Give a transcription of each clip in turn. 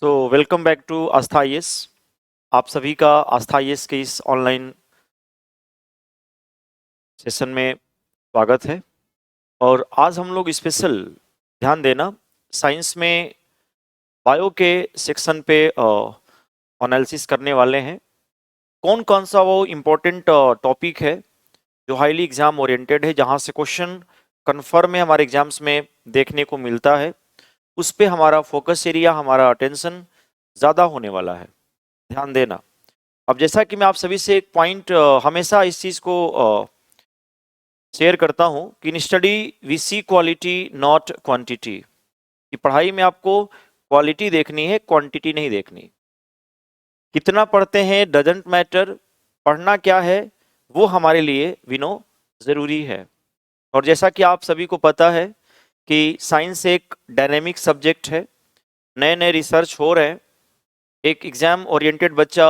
Welcome back to Aastha IAS. आप सभी का आस्था आईएएस के इस ऑनलाइन सेशन में स्वागत है। और आज हम लोग स्पेशल ध्यान देना साइंस में बायो के सेक्शन पे एनालिसिस करने वाले हैं। कौन कौन सा वो इम्पोर्टेंट टॉपिक है जो हाईली एग्जाम ओरिएंटेड है, जहाँ से क्वेश्चन कन्फर्म है हमारे एग्जाम्स में देखने को मिलता है, उस पे हमारा फोकस एरिया, हमारा अटेंशन ज़्यादा होने वाला है। ध्यान देना। अब जैसा कि मैं आप सभी से एक पॉइंट हमेशा इस चीज़ को शेयर करता हूं कि in study we see quality not quantity, कि पढ़ाई में आपको क्वालिटी देखनी है, क्वांटिटी नहीं देखनी। कितना पढ़ते हैं डजंट मैटर, पढ़ना क्या है वो हमारे लिए विनो ज़रूरी है। और जैसा कि आप सभी को पता है कि साइंस एक डायनेमिक सब्जेक्ट है, नए नए रिसर्च हो रहे हैं। एक एग्जाम ओरिएंटेड बच्चा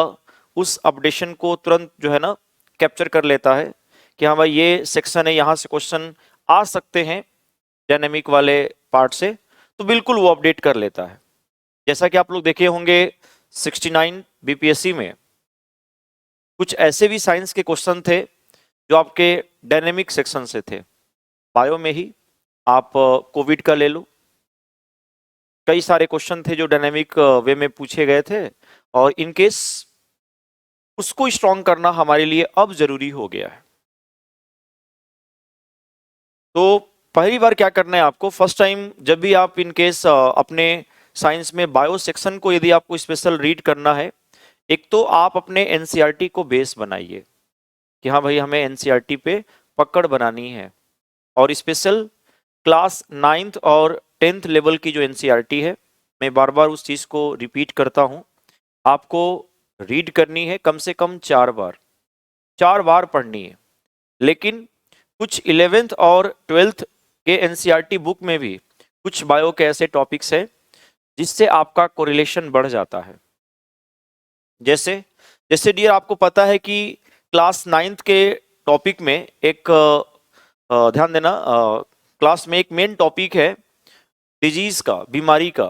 उस अपडेशन को तुरंत जो है ना कैप्चर कर लेता है कि हाँ भाई ये सेक्शन है, यहाँ से क्वेश्चन आ सकते हैं डायनेमिक वाले पार्ट से, तो बिल्कुल वो अपडेट कर लेता है। जैसा कि आप लोग देखे होंगे 69 बीपीएससी में कुछ ऐसे भी साइंस के क्वेश्चन थे जो आपके डायनेमिक सेक्शन से थे। बायो में ही आप कोविड का ले लो, कई सारे क्वेश्चन थे जो डायनेमिक वे में पूछे गए थे, और इन केस उसको स्ट्रॉन्ग करना हमारे लिए अब जरूरी हो गया है। तो पहली बार क्या करना है आपको, फर्स्ट टाइम जब भी आप इन केस अपने साइंस में बायो सेक्शन को यदि आपको स्पेशल रीड करना है, एक तो आप अपने एनसीईआरटी को बेस बनाइए कि हाँ भाई हमें एनसीईआरटी पे पकड़ बनानी है। और स्पेशल क्लास 9th और 10th लेवल की जो एनसीईआरटी है, मैं बार बार उस चीज़ को रिपीट करता हूँ, आपको रीड करनी है कम से कम 4 बार पढ़नी है। लेकिन कुछ 11th और 12th के एनसीईआरटी बुक में भी कुछ बायो के ऐसे टॉपिक्स हैं जिससे आपका कोरिलेशन बढ़ जाता है। जैसे जैसे डियर आपको पता है कि क्लास 9th के टॉपिक में एक ध्यान देना, क्लास में एक मेन टॉपिक है डिजीज का, बीमारी का।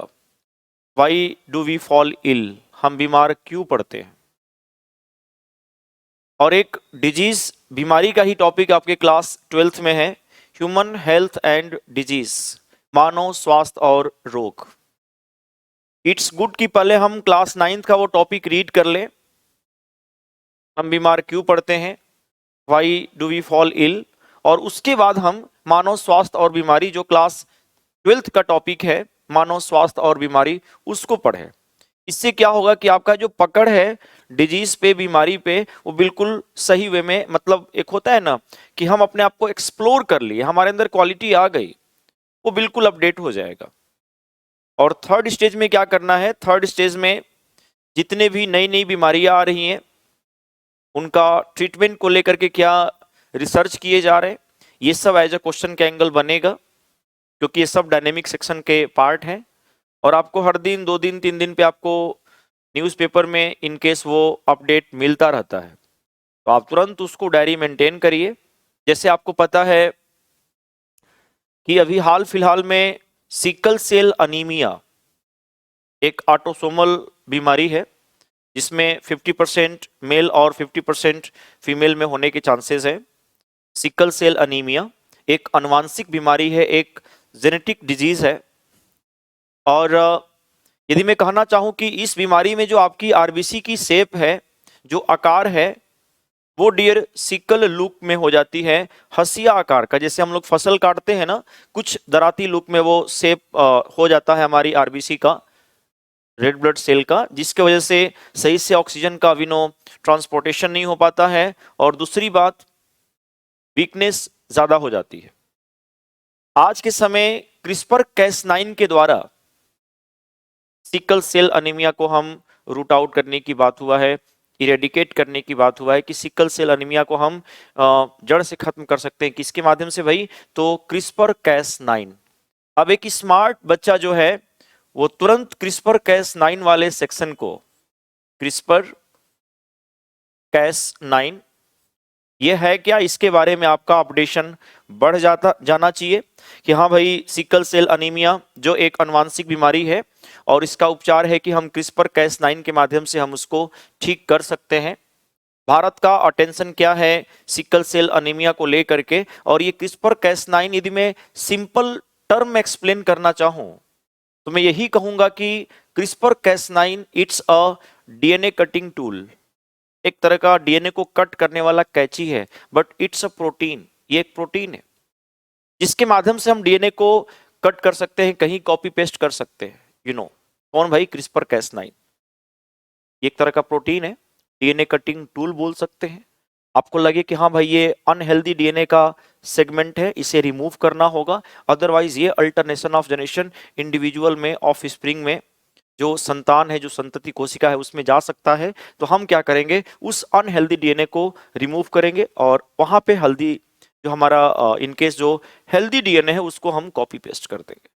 Why do we fall ill, हम बीमार क्यों पड़ते हैं। और एक डिजीज बीमारी का ही टॉपिक आपके क्लास 12th में है, ह्यूमन हेल्थ एंड डिजीज, मानव स्वास्थ्य और रोग। इट्स गुड कि पहले हम क्लास 9th का वो टॉपिक रीड कर लें, हम बीमार क्यों पड़ते हैं, why do we fall ill, और उसके बाद हम मानव स्वास्थ्य और बीमारी जो क्लास 12th का टॉपिक है, मानव स्वास्थ्य और बीमारी, उसको पढ़ें। इससे क्या होगा कि आपका जो पकड़ है डिजीज पे, बीमारी पे, वो बिल्कुल सही वे में, मतलब एक होता है ना कि हम अपने आप को एक्सप्लोर कर लिए, हमारे अंदर क्वालिटी आ गई, वो बिल्कुल अपडेट हो जाएगा। और थर्ड स्टेज में क्या करना है, थर्ड स्टेज में जितने भी नई नई बीमारियां आ रही हैं उनका ट्रीटमेंट को लेकर के क्या रिसर्च किए जा रहे हैं, ये सब एज अ क्वेश्चन का एंगल बनेगा, क्योंकि ये सब डायनेमिक सेक्शन के पार्ट हैं। और आपको हर दिन, 2 दिन, 3 दिन पे आपको न्यूज़पेपर में इनकेस वो अपडेट मिलता रहता है, तो आप तुरंत उसको डायरी मेंटेन करिए। जैसे आपको पता है कि अभी हाल फिलहाल में सिकल सेल अनीमिया एक ऑटोसोमल बीमारी है जिसमें 50% मेल और 50% फीमेल में होने के चांसेस है। सिकल सेल अनीमिया एक अनुवांशिक बीमारी है, एक जेनेटिक डिजीज है। और यदि मैं कहना चाहूँ कि इस बीमारी में जो आपकी आरबीसी की शेप है, जो आकार है, वो डियर सिकल लुक में हो जाती है, हसिया आकार का। जैसे हम लोग फसल काटते हैं ना, कुछ दराती लुक में वो शेप हो जाता है हमारी आरबीसी का, रेड ब्लड सेल का, जिसके वजह से सही से ऑक्सीजन का विनो ट्रांसपोर्टेशन नहीं हो पाता है, और दूसरी बात वीकनेस ज्यादा हो जाती है। आज के समय क्रिस्पर कैस9 के द्वारा सिकल सेल अनीमिया को हम रूट आउट करने की बात हुआ है, इरेडिकेट करने की बात हुआ है कि सिकल सेल अनीमिया को हम जड़ से खत्म कर सकते हैं। किसके माध्यम से भाई, तो क्रिस्पर कैस9। अब एक स्मार्ट बच्चा जो है वो तुरंत क्रिस्पर कैस9 वाले सेक्शन को, क्रिस्पर कैस9 ये है क्या, इसके बारे में आपका अपडेशन बढ़ जाना चाहिए कि हाँ भाई सिकल सेल अनीमिया जो एक अनुवांशिक बीमारी है और इसका उपचार है कि हम क्रिस्पर Cas9 के माध्यम से हम उसको ठीक कर सकते हैं। भारत का अटेंशन क्या है सिकल सेल अनीमिया को लेकर के, और ये क्रिस्पर Cas9 यदि मैं सिंपल टर्म एक्सप्लेन करना चाहूं तो मैं यही कहूंगा कि CRISPR Cas9 it's a DNA cutting tool, एक तरह का डीएनए को कट करने वाला कैंची है, बट इट्स अ प्रोटीन, ये एक प्रोटीन है जिसके माध्यम से हम डीएनए को कट कर सकते हैं, कहीं कॉपी पेस्ट कर सकते हैं। कौन भाई, क्रिस्पर Cas9 ये एक तरह का प्रोटीन है, डीएनए कटिंग टूल बोल सकते हैं। आपको लगे कि हाँ भाई ये अनहेल्दी डीएनए का सेगमेंट है, इसे रिमूव करना होगा, अदरवाइज ये अल्टरनेशन ऑफ जनरेशन इंडिविजुअल में, ऑफ स्प्रिंग में जो संतान है, जो संतति कोशिका है उसमें जा सकता है, तो हम क्या करेंगे, उस अनहेल्दी डीएनए को रिमूव करेंगे और वहां पे हेल्दी जो हमारा इनकेस जो हेल्दी डीएनए है उसको हम कॉपी पेस्ट कर देंगे।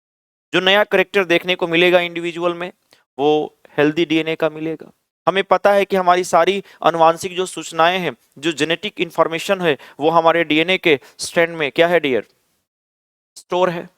जो नया करेक्टर देखने को मिलेगा इंडिविजुअल में वो हेल्दी डीएनए का मिलेगा। हमें पता है कि हमारी सारी अनुवांशिक जो सूचनाएं हैं, जो जेनेटिक इंफॉर्मेशन है, वो हमारे डीएनए के स्ट्रैंड में क्या है डियर, स्टोर है।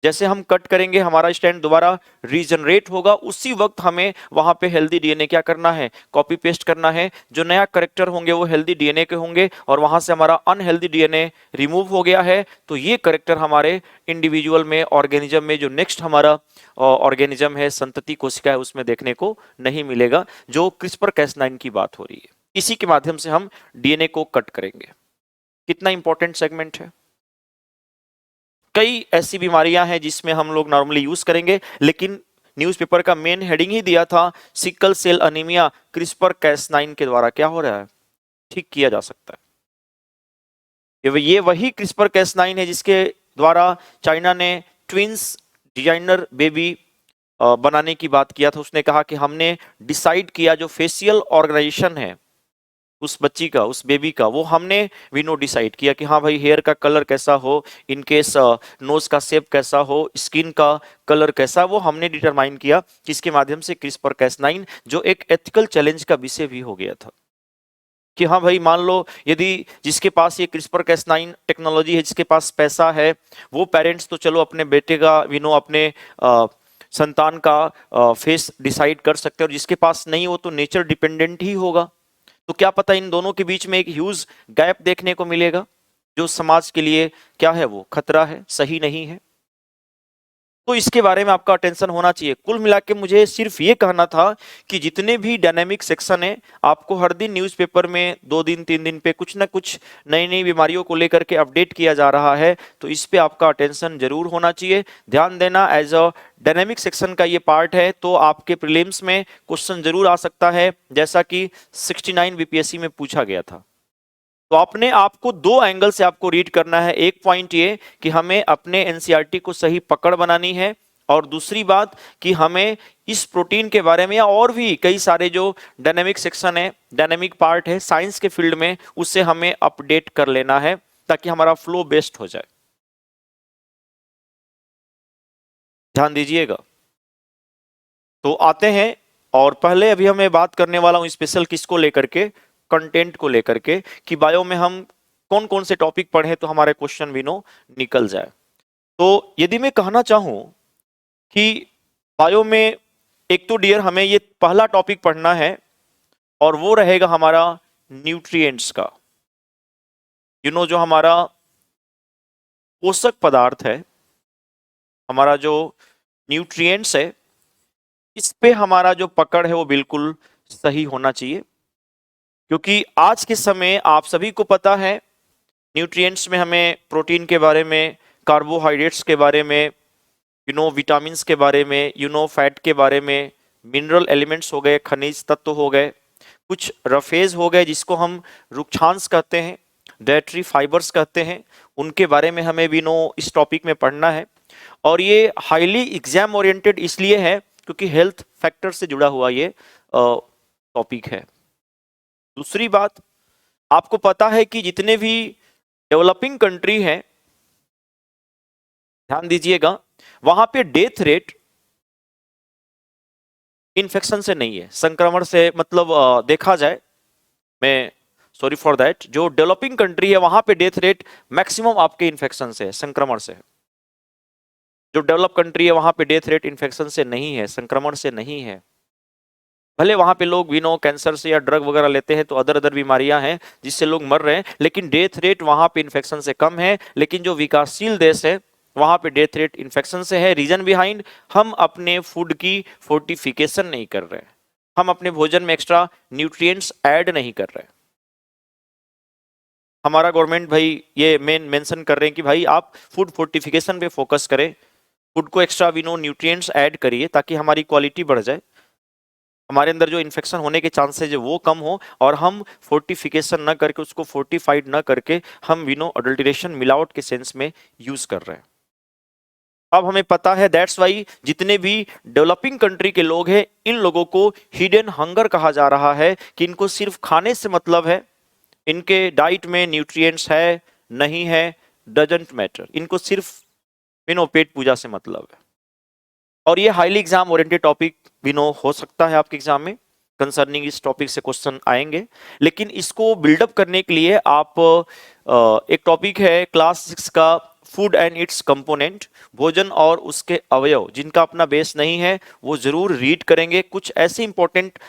जैसे हम कट करेंगे हमारा स्ट्रैंड दोबारा रीजनरेट होगा, उसी वक्त हमें वहां पे हेल्दी डीएनए क्या करना है, कॉपी पेस्ट करना है। जो नया करेक्टर होंगे वो हेल्दी डीएनए के होंगे और वहां से हमारा अनहेल्दी डीएनए रिमूव हो गया है, तो ये करेक्टर हमारे इंडिविजुअल में, ऑर्गेनिज्म में, जो नेक्स्ट हमारा ऑर्गेनिज्म है, संतति कोशिका है, उसमें देखने को नहीं मिलेगा। जो क्रिस्पर Cas9 की बात हो रही है, इसी के माध्यम से हम डीएनए को कट करेंगे। कितना इंपॉर्टेंट सेगमेंट है। कई ऐसी बीमारियां हैं जिसमें हम लोग नॉर्मली यूज करेंगे, लेकिन न्यूज़पेपर का मेन हेडिंग ही दिया था sickle cell anaemia CRISPR Cas9 के द्वारा क्या हो रहा है, ठीक किया जा सकता है। ये वही क्रिस्पर Cas9 है जिसके द्वारा चाइना ने ट्विंस डिजाइनर बेबी बनाने की बात किया था। उसने कहा कि हमने डिसाइड किया जो फेशियल ऑर्गेनाइजेशन है उस बच्ची का, उस बेबी का, वो हमने नो डिसाइड किया कि हाँ भाई हेयर का कलर कैसा हो, इनकेस नोज का शेप कैसा हो, स्किन का कलर कैसा, वो हमने डिटरमाइन किया, जिसके माध्यम से क्रिस्पर Cas9 जो एक एथिकल चैलेंज का विषय भी हो गया था कि हाँ भाई मान लो यदि जिसके पास ये क्रिस्पर Cas9 टेक्नोलॉजी है, जिसके पास पैसा है, वो पेरेंट्स तो चलो अपने बेटे का अपने संतान का फेस डिसाइड कर सकते हैं, और जिसके पास नहीं वो तो नेचर डिपेंडेंट ही होगा। तो क्या पता इन दोनों के बीच में एक ह्यूज गैप देखने को मिलेगा जो समाज के लिए क्या है, वो खतरा है, सही नहीं है। तो इसके बारे में आपका अटेंशन होना चाहिए। कुल मिला के मुझे सिर्फ ये कहना था कि जितने भी डायनेमिक सेक्शन है, आपको हर दिन न्यूज़पेपर में 2 दिन 3 दिन पे कुछ ना कुछ नई नई बीमारियों को लेकर के अपडेट किया जा रहा है, तो इस पे आपका अटेंशन जरूर होना चाहिए। ध्यान देना, एज अ डायनेमिक सेक्शन का ये पार्ट है, तो आपके प्रीलिम्स में क्वेश्चन जरूर आ सकता है, जैसा कि 69 बीपीएससी में पूछा गया था। तो अपने आपको 2 एंगल से आपको रीड करना है। एक पॉइंट ये कि हमें अपने एनसीईआरटी को सही पकड़ बनानी है, और दूसरी बात कि हमें इस प्रोटीन के बारे में या और भी कई सारे जो डायनेमिक सेक्शन है, डायनेमिक पार्ट है साइंस के फील्ड में, उससे हमें अपडेट कर लेना है ताकि हमारा फ्लो बेस्ट हो जाए। ध्यान दीजिएगा। तो आते हैं, और पहले अभी हमें बात करने वाला हूं स्पेशल किसको लेकर के, कंटेंट को लेकर के, कि बायो में हम कौन कौन से टॉपिक पढ़े तो हमारे क्वेश्चन निकल जाए। तो यदि मैं कहना चाहूं कि बायो में एक तो डियर हमें ये पहला टॉपिक पढ़ना है, और वो रहेगा हमारा न्यूट्रिएंट्स का। जो हमारा पोषक पदार्थ है, हमारा जो न्यूट्रिएंट्स है, इस पे हमारा जो पकड़ है वो बिल्कुल सही होना चाहिए, क्योंकि आज के समय आप सभी को पता है न्यूट्रिएंट्स में हमें प्रोटीन के बारे में, कार्बोहाइड्रेट्स के बारे में, विटामिन्स के बारे में, फैट के बारे में, मिनरल एलिमेंट्स हो गए, खनिज तत्व हो गए, कुछ रफेज हो गए जिसको हम रुक्षांश कहते हैं, डाइटरी फाइबर्स कहते हैं, उनके बारे में हमें इस टॉपिक में पढ़ना है। और ये हाईली एग्जाम ओरिएंटेड इसलिए है क्योंकि हेल्थ फैक्टर से जुड़ा हुआ ये टॉपिक है। दूसरी बात, आपको पता है कि जितने भी डेवलपिंग कंट्री हैं, ध्यान दीजिएगा, वहां पे डेथ रेट इन्फेक्शन से नहीं है, संक्रमण से, मतलब देखा जाए, मैं सॉरी फॉर दैट, जो डेवलपिंग कंट्री है वहां पे डेथ रेट मैक्सिमम आपके इन्फेक्शन से है, संक्रमण से है। जो डेवलप कंट्री है वहां पे डेथ रेट इन्फेक्शन से नहीं है, संक्रमण से नहीं है। भले वहां पे लोग कैंसर से या ड्रग वगैरह लेते हैं तो अदर बीमारियां हैं जिससे लोग मर रहे हैं, लेकिन डेथ रेट वहां पे इन्फेक्शन से कम है। लेकिन जो विकासशील देश है वहां पे डेथ रेट इन्फेक्शन से है। रीजन बिहाइंड, हम अपने फूड की फोर्टिफिकेशन नहीं कर रहे, हम अपने भोजन में एक्स्ट्रा न्यूट्रिएंट्स ऐड नहीं कर रहे। हमारा गवर्नमेंट भाई ये मेंशन कर रहे हैं कि भाई आप फूड फोर्टिफिकेशन पे फोकस करें, फूड को एक्स्ट्रा न्यूट्रिएंट्स ऐड करिए ताकि हमारी क्वालिटी बढ़ जाए, हमारे अंदर जो इन्फेक्शन होने के चांसेज है वो कम हो, और हम फोर्टिफिकेशन ना करके, उसको फोर्टिफाइड ना करके हम अडल्ट्रेशन, मिलावट के सेंस में यूज कर रहे हैं। अब हमें पता है, दैट्स वाई जितने भी डेवलपिंग कंट्री के लोग हैं इन लोगों को हिडन हंगर कहा जा रहा है, कि इनको सिर्फ खाने से मतलब है, इनके डाइट में न्यूट्रिएंट्स है नहीं है डजंट मैटर, इनको सिर्फ पेट पूजा से मतलब है। और ये हाईली एग्जाम ओरिएंटेड टॉपिक हो सकता है आपके एग्जाम में, कंसर्निंग इस टॉपिक से क्वेश्चन आएंगे। लेकिन इसको बिल्डअप करने के लिए आप एक टॉपिक है क्लास 6 का, फूड एंड इट्स कंपोनेंट, भोजन और उसके अवयव, जिनका अपना बेस नहीं है वो जरूर रीड करेंगे। कुछ ऐसे इंपॉर्टेंट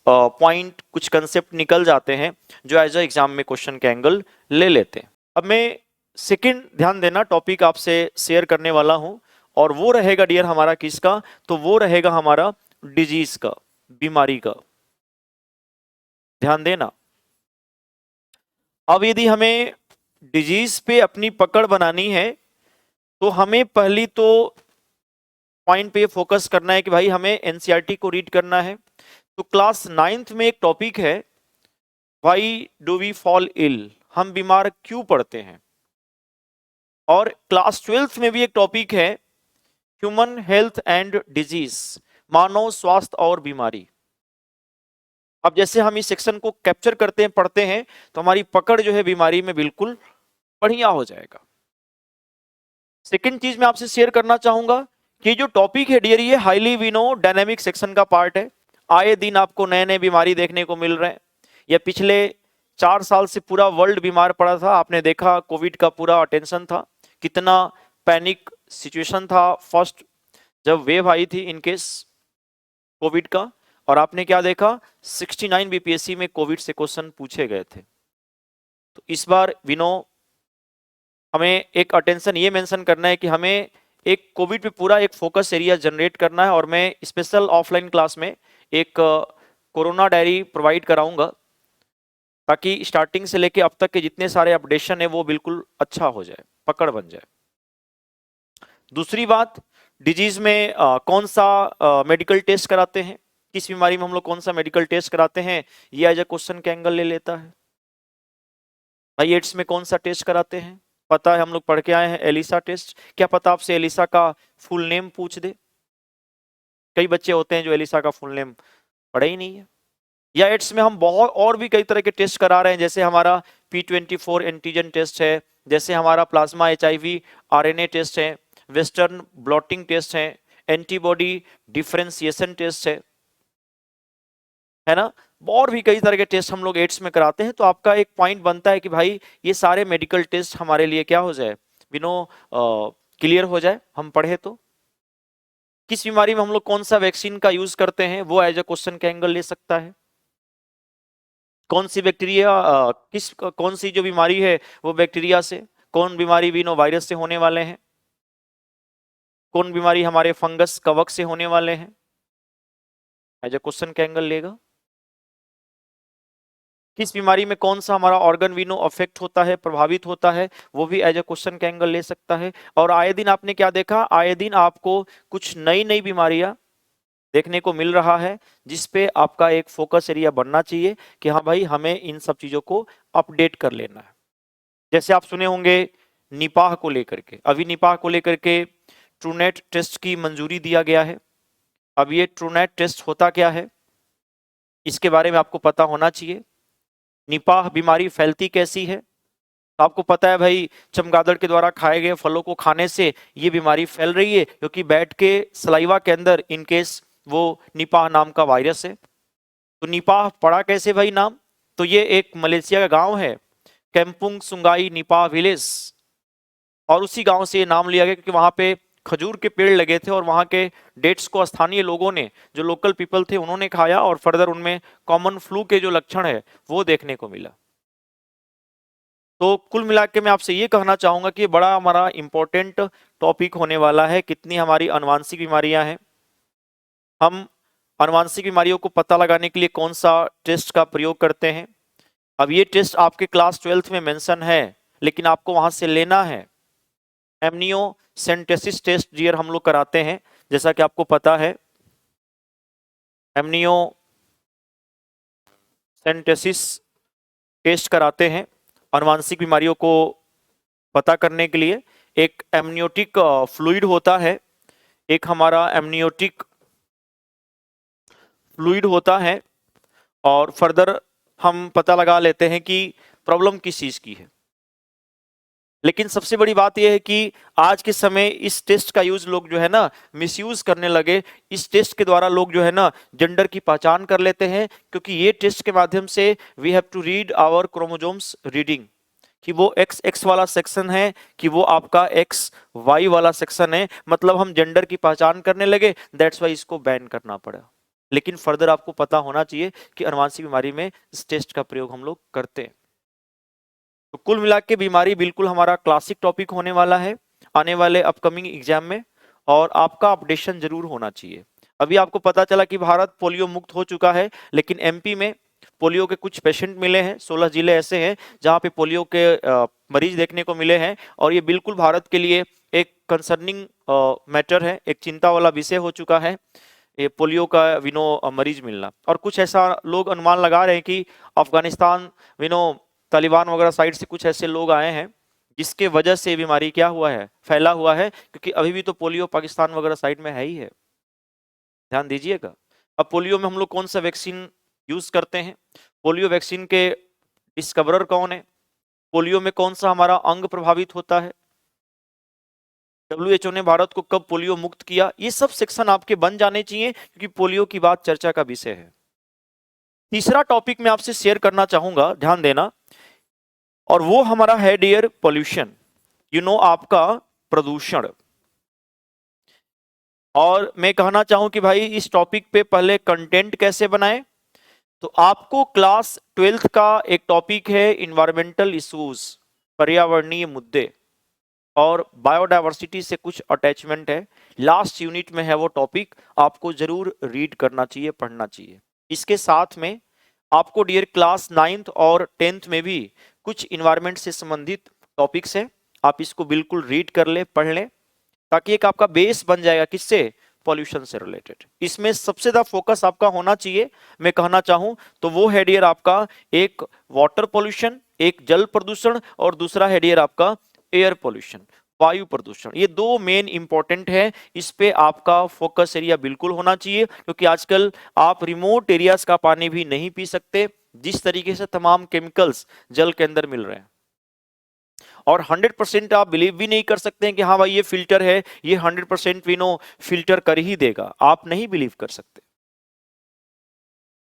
पॉइंट, कुछ कंसेप्ट निकल जाते हैं जो एज अ एग्जाम में क्वेश्चन के एंगल ले लेते हैं। अब मैं सेकंड, ध्यान देना, टॉपिक आपसे शेयर करने वाला हूं, और वो रहेगा डियर हमारा किसका, तो वो रहेगा हमारा डिजीज का, बीमारी का। ध्यान देना, अब यदि हमें डिजीज पे अपनी पकड़ बनानी है तो हमें पहली तो पॉइंट पे फोकस करना है कि भाई हमें एनसीईआरटी को रीड करना है। तो क्लास 9th में एक टॉपिक है, why do we fall ill, हम बीमार क्यों पड़ते हैं। और क्लास 12th में भी एक टॉपिक है, ह्यूमन हेल्थ एंड डिजीज, मानव स्वास्थ्य और बीमारी। अब जैसे हम इस सेक्शन को कैप्चर करते हैं, पढ़ते हैं, तो हमारी पकड़ जो है बीमारी में बिल्कुल बढ़िया हो जाएगा। सेकंड चीज मैं आपसे शेयर करना चाहूंगा कि जो टॉपिक है डियर, ये हाईली डायनेमिक सेक्शन का पार्ट है। आए दिन आपको नए नए बीमारी देखने को मिल रहे हैं। ये पिछले 4 साल से पूरा वर्ल्ड बीमार पड़ा था, आपने देखा कोविड का पूरा अटेंशन था, कितना पैनिक सिचुएशन था फर्स्ट जब वेव आई थी इन केस कोविड का। और आपने क्या देखा, 69 बीपीएससी में कोविड से क्वेश्चन पूछे गए थे। तो इस बार हमें एक अटेंशन ये मेंशन करना है कि हमें एक कोविड पे पूरा एक फोकस एरिया जनरेट करना है। और मैं स्पेशल ऑफलाइन क्लास में एक कोरोना डायरी प्रोवाइड कराऊंगा, ताकि स्टार्टिंग से लेके अब तक के जितने सारे अपडेशन है वो बिल्कुल अच्छा हो जाए, पकड़ बन जाए। दूसरी बात, डिजीज में कौन सा मेडिकल टेस्ट कराते हैं, किस बीमारी में हम लोग कौन सा मेडिकल टेस्ट कराते हैं, ये एज अ क्वेश्चन के एंगल ले लेता है। भाई एड्स में कौन सा टेस्ट कराते हैं, पता है हम लोग पढ़ के आए हैं एलिसा टेस्ट, क्या पता आपसे एलिसा का फुल नेम पूछ दे। कई बच्चे होते हैं जो एलिसा का फुल नेम पढ़े ही नहीं है। या एड्स में हम बहुत और भी कई तरह के टेस्ट करा रहे हैं, जैसे हमारा P24 एंटीजन टेस्ट है, जैसे हमारा प्लाज्मा HIV RNA टेस्ट है, वेस्टर्न ब्लॉटिंग टेस्ट है, एंटीबॉडी डिफरेंशिएशन टेस्ट है ना, और भी कई तरह के टेस्ट हम लोग एड्स में कराते हैं। तो आपका एक पॉइंट बनता है कि भाई ये सारे मेडिकल टेस्ट हमारे लिए क्या हो जाए, क्लियर हो जाए, हम पढ़े तो। किस बीमारी में हम लोग कौन सा वैक्सीन का यूज करते हैं वो एज अ क्वेश्चन के एंगल ले सकता है। कौन सी बैक्टीरिया, कौन सी जो बीमारी है वो बैक्टीरिया से, कौन बीमारी वायरस से होने वाले हैं, कौन बीमारी हमारे फंगस कवक से होने वाले हैं, एज अ क्वेश्चन के एंगल लेगा। किस बीमारी में कौन सा हमारा ऑर्गन अफेक्ट होता है, प्रभावित होता है, वो भी एज अ क्वेश्चन का एंगल ले सकता है। और आए दिन आपने क्या देखा, आए दिन आपको कुछ नई नई बीमारियां देखने को मिल रहा है, जिसपे आपका एक फोकस एरिया बनना चाहिए कि हाँ भाई हमें इन सब चीजों को अपडेट कर लेना है। जैसे आप सुने होंगे निपाह को लेकर के, अभी निपाह को लेकर के ट्रूनेट टेस्ट की मंजूरी दिया गया है। अब ये ट्रूनेट टेस्ट होता क्या है, इसके बारे में आपको पता होना चाहिए। निपाह बीमारी फैलती कैसी है, तो आपको पता है भाई चमगादड़ के द्वारा खाए गए फलों को खाने से ये बीमारी फैल रही है, क्योंकि बैट के सलाइवा के अंदर इनकेस वो निपाह नाम का वायरस है। तो निपाह पड़ा कैसे भाई नाम, तो ये एक मलेशिया का गांव है, कैंपुंग सुंगाई निपा विलेज, और उसी गांव से ये नाम लिया गया क्योंकि वहां पे खजूर के पेड़ लगे थे और वहां के डेट्स को स्थानीय लोगों ने, जो लोकल पीपल थे, उन्होंने खाया और फर्दर उनमें कॉमन फ्लू के जो लक्षण है वो देखने को मिला। तो कुल मिला के मैं आपसे ये कहना चाहूंगा कि बड़ा हमारा इंपॉर्टेंट टॉपिक होने वाला है, कितनी हमारी अनुवांशिक बीमारियां हैं, हम अनुवांशिक बीमारियों को पता लगाने के लिए कौन सा टेस्ट का प्रयोग करते हैं। अब ये टेस्ट आपके क्लास 12th में मेंशन है, लेकिन आपको वहां से लेना है। एमनियोसेंटेसिस टेस्ट डियर हम लोग कराते हैं, जैसा कि आपको पता है। एमनियोसेंटेसिस टेस्ट कराते हैं अनुवांशिक बीमारियों को पता करने के लिए। एक एमनियोटिक फ्लूइड होता है, एक हमारा एमनियोटिक फ्लूइड होता है, और फर्दर हम पता लगा लेते हैं कि प्रॉब्लम किस चीज की है। लेकिन सबसे बड़ी बात यह है कि आज के समय इस टेस्ट का यूज लोग जो है ना मिसयूज करने लगे। इस टेस्ट के द्वारा लोग जो है ना जेंडर की पहचान कर लेते हैं, क्योंकि ये टेस्ट के माध्यम से we have to read our chromosomes reading, कि वो XX वाला सेक्शन है कि वो आपका XY वाला सेक्शन है, मतलब हम जेंडर की पहचान करने लगे, दैट्स वाई इसको बैन करना पड़ा। लेकिन फर्दर आपको पता होना चाहिए कि अनुवांशिक बीमारी में इस टेस्ट का प्रयोग हम लोग करते हैं। तो कुल मिला के बीमारी बिल्कुल हमारा क्लासिक टॉपिक होने वाला है आने वाले अपकमिंग एग्जाम में, और आपका अपडेशन जरूर होना चाहिए। अभी आपको पता चला कि भारत पोलियो मुक्त हो चुका है, लेकिन MP में पोलियो के कुछ पेशेंट मिले हैं। 16 जिले ऐसे हैं जहां पे पोलियो के मरीज देखने को मिले हैं, और ये बिल्कुल भारत के लिए एक कंसर्निंग मैटर है, एक चिंता वाला विषय हो चुका है ये पोलियो का मरीज मिलना। और कुछ ऐसा लोग अनुमान लगा रहे हैं कि अफगानिस्तान तालिबान वगैरह साइड से कुछ ऐसे लोग आए हैं जिसके वजह से बीमारी क्या हुआ है, फैला हुआ है, क्योंकि अभी भी तो पोलियो पाकिस्तान वगैरह साइड में है ही है। ध्यान दीजिएगा। अब पोलियो में हम लोग कौन सा वैक्सीन यूज करते हैं, पोलियो वैक्सीन के डिस्कवरर कौन है, पोलियो में कौन सा हमारा अंग प्रभावित होता है, WHO ने भारत को कब पोलियो मुक्त किया, ये सब सेक्शन आपके बन जाने चाहिए, क्योंकि पोलियो की बात चर्चा का विषय है। तीसरा टॉपिक मैं आपसे शेयर करना चाहूंगा, ध्यान देना, और वो हमारा है डियर पॉल्यूशन, आपका प्रदूषण। और मैं कहना चाहूं कि भाई इस टॉपिक पे पहले कंटेंट कैसे बनाएं, तो आपको क्लास 12th का एक टॉपिक है इन्वायरमेंटल इश्यूज, पर्यावरणीय मुद्दे, और बायोडायवर्सिटी से कुछ अटैचमेंट है, लास्ट यूनिट में है वो टॉपिक, आपको जरूर रीड करना चाहिए, पढ़ना चाहिए। इसके साथ में आपको डियर क्लास 9th और 10th में भी कुछ इन्वायरमेंट से संबंधित टॉपिक्स है, आप इसको बिल्कुल रीड कर ले, पढ़ ले, ताकि एक आपका बेस बन जाएगा किससे, पॉल्यूशन से रिलेटेड। इसमें सबसे ज्यादा फोकस आपका होना चाहिए, मैं कहना चाहूं तो वो है डियर आपका एक वाटर पॉल्यूशन, एक जल प्रदूषण, और दूसरा है डियर आपका एयर पॉल्यूशन, वायु प्रदूषण। ये दो मेन इंपॉर्टेंट है, इस पे आपका फोकस एरिया बिल्कुल होना चाहिए, क्योंकि आजकल आप रिमोट एरियाज का पानी भी नहीं पी सकते, जिस तरीके से तमाम केमिकल्स जल के अंदर मिल रहे हैं। और 100% आप बिलीव भी नहीं कर सकते हैं कि हाँ भाई ये फिल्टर है, ये 100% फिल्टर कर ही देगा, आप नहीं बिलीव कर सकते।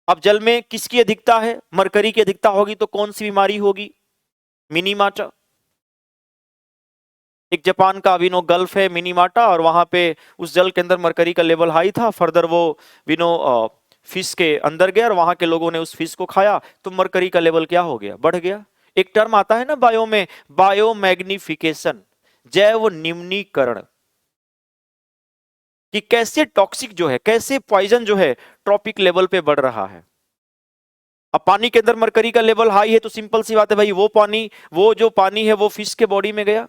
अब जल में किसकी अधिकता है, मरकरी की अधिकता होगी तो कौन सी बीमारी होगी, मिनीमाटा। एक जापान का गल्फ है मिनीमाटा, और वहां पे उस जल के अंदर मरकरी का लेवल हाई था, फर्दर वो फिश के अंदर गया और वहां के लोगों ने उस फिश को खाया तो मरकरी का लेवल क्या हो गया, बढ़ गया। एक टर्म आता है ना बायो में, बायोमैग्निफिकेशन, जैव निम्नीकरण, कि कैसे टॉक्सिक जो है, कैसे पॉइजन जो है ट्रॉपिक लेवल पे बढ़ रहा है। अब पानी के अंदर मरकरी का लेवल हाई है तो सिंपल सी बात है भाई, वो जो पानी है वो फिश के बॉडी में गया।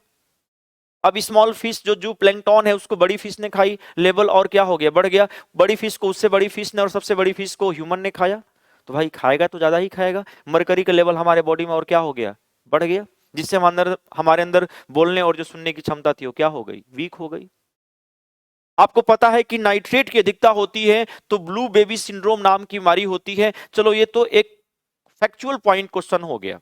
अब स्मॉल फिश जो प्लैंकटन है उसको बड़ी फिश ने खाई, लेवल और क्या हो गया, बढ़ गया। बड़ी फिश को उससे बड़ी फिश ने, और सबसे बड़ी फिश को ह्यूमन ने खाया, तो भाई खाएगा तो ज्यादा ही खाएगा, मरकरी का लेवल हमारे बॉडी में और क्या हो गया, बढ़ गया, जिससे हमारे अंदर बोलने और जो सुनने की क्षमता थी वो क्या हो गई, वीक हो गई। आपको पता है कि नाइट्रेट की अधिकता होती है तो ब्लू बेबी सिंड्रोम नाम की बीमारी होती है। चलो ये तो एक फैक्चुअल पॉइंट क्वेश्चन हो गया,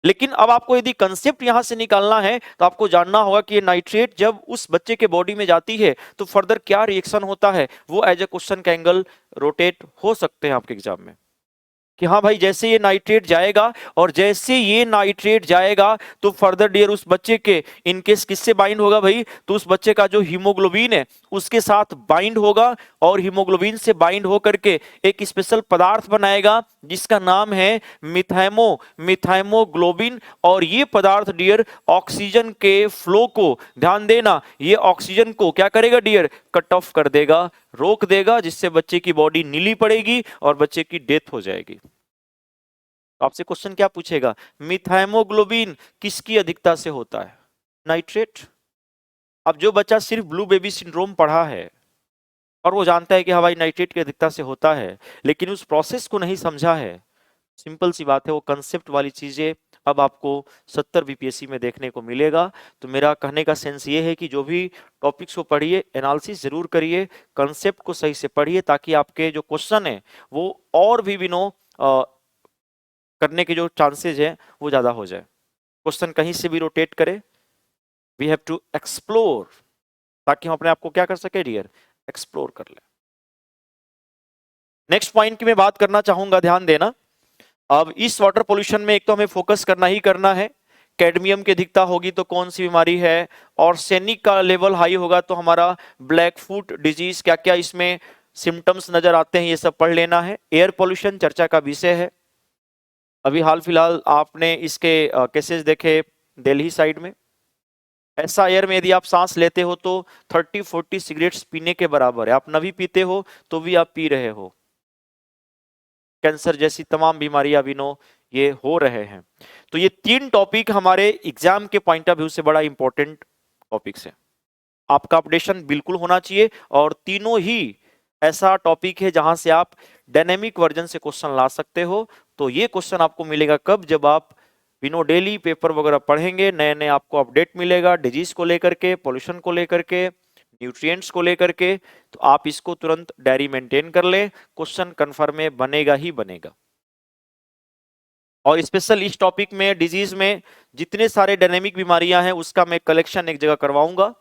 लेकिन अब आपको यदि कंसेप्ट यहां से निकालना है तो आपको जानना होगा कि ये नाइट्रेट जब उस बच्चे के बॉडी में जाती है तो फर्दर क्या रिएक्शन होता है, वो एज ए क्वेश्चन का एंगल रोटेट हो सकते हैं आपके एग्जाम में। कि हाँ भाई जैसे ये नाइट्रेट जाएगा और जैसे ये नाइट्रेट जाएगा तो फर्दर डियर उस बच्चे के इनकेस किससे बाइंड होगा भाई, तो उस बच्चे का जो हीमोग्लोबिन है उसके साथ बाइंड होगा और हीमोग्लोबिन से बाइंड होकर के एक स्पेशल पदार्थ बनाएगा जिसका नाम है मिथाइमोग्लोबिन। और ये पदार्थ डियर ऑक्सीजन के फ्लो को, ध्यान देना, ये ऑक्सीजन को क्या करेगा डियर, कट ऑफ कर देगा, रोक देगा, जिससे बच्चे की बॉडी नीली पड़ेगी और बच्चे की डेथ हो जाएगी। तो आपसे क्वेश्चन क्या पूछेगा, मिथाइमोग्लोबिन किसकी अधिकता से होता है, नाइट्रेट। अब जो बच्चा सिर्फ ब्लू बेबी सिंड्रोम पढ़ा है और वो जानता है कि हाँ भाई नाइट्रेट की अधिकता से होता है, लेकिन उस प्रोसेस को नहीं समझा है, सिंपल सी बात है, वो कंसेप्ट वाली चीजें अब आपको 70 बीपीएससी में देखने को मिलेगा। तो मेरा कहने का सेंस ये है कि जो भी टॉपिक्स को पढ़िए, एनालिसिस जरूर करिए, कंसेप्ट को सही से पढ़िए, ताकि आपके जो क्वेश्चन है वो और भी करने के जो चांसेस है वो ज्यादा हो जाए। क्वेश्चन कहीं से भी रोटेट करे, वी हैव टू एक्सप्लोर, ताकि हम अपने आप को क्या कर सके डियर, एक्सप्लोर कर ले। नेक्स्ट पॉइंट की मैं बात करना चाहूंगा, ध्यान देना। अब इस वाटर पोल्यूशन में एक तो हमें फोकस करना ही करना है, कैडमियम की अधिकता होगी तो कौन सी बीमारी है, और सैनिक का लेवल हाई होगा तो हमारा ब्लैक फुट डिजीज, क्या क्या इसमें सिम्टम्स नजर आते हैं, ये सब पढ़ लेना है। एयर पोल्यूशन चर्चा का विषय है, अभी हाल फिलहाल आपने इसके केसेस देखे दिल्ली साइड में। ऐसा एयर में यदि आप सांस लेते हो तो 30-40 सिगरेट्स पीने के बराबर है, आप न भी पीते हो तो भी आप पी रहे हो। कैंसर जैसी तमाम बीमारियां भी ये हो रहे हैं। तो ये 3 टॉपिक हमारे एग्जाम के पॉइंट ऑफ व्यू से बड़ा इंपॉर्टेंट टॉपिक्स है, आपका अपडेशन बिल्कुल होना चाहिए। और तीनों ही ऐसा टॉपिक है जहां से आप डायनेमिक वर्जन से क्वेश्चन ला सकते हो। तो ये क्वेश्चन आपको मिलेगा कब, जब आप डेली पेपर वगैरह पढ़ेंगे, नए नए आपको अपडेट मिलेगा डिजीज को लेकर के, पोल्यूशन को लेकर के, न्यूट्रिएंट्स को लेकर के। तो आप इसको तुरंत डायरी मेंटेन कर ले, क्वेश्चन कन्फर्म में बनेगा ही बनेगा। और स्पेशल इस टॉपिक में डिजीज में जितने सारे डायनेमिक बीमारियां हैं उसका मैं कलेक्शन एक जगह करवाऊंगा